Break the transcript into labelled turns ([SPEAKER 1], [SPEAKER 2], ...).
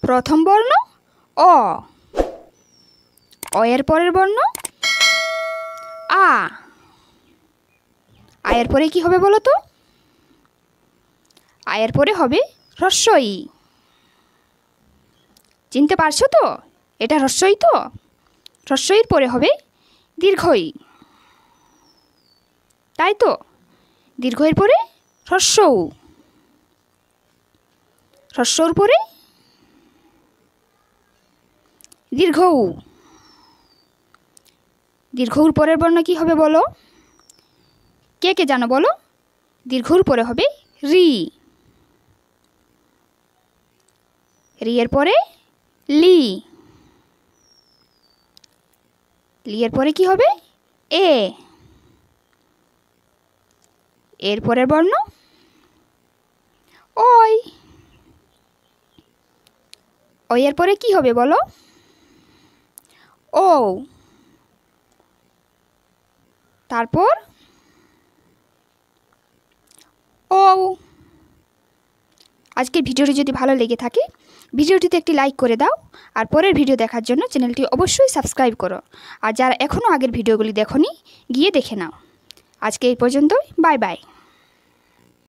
[SPEAKER 1] প্রথম বর্ণ অ, অ এর পরের বর্ণ আ, আ এর পরে কি হবে বলো তো? আ এর পরে হবে হ্রস্ব ই। চিনতে পারছো তো? এটা হ্রস্ব ই তো? হ্রস্ব ইর পরে হবে দীর্ঘ ই, তাই তো? দীর্ঘ এর পরে হ্রস্ব উ, হ্রস্বর পরে দীর্ঘ উ। দীর্ঘ উর পরের বর্ণ কি হবে বলো? কে কে জানো বলো? দীর্ঘর পরে হবে রি, রি এর পরে লি, লি এর পরে কি হবে এ, এর পরের বর্ণ ওই, ওই এর পরে কি হবে বলো? ও, তারপর ও। আজকের ভিডিওটি যদি ভালো লেগে থাকে ভিডিওটিতে একটি লাইক করে দাও, আর পরের ভিডিও দেখার জন্য চ্যানেলটি অবশ্যই সাবস্ক্রাইব করো। আর যারা এখনও আগের ভিডিওগুলি দেখোনি গিয়ে দেখে নাও। আজকে এই পর্যন্তই, বাই বাই।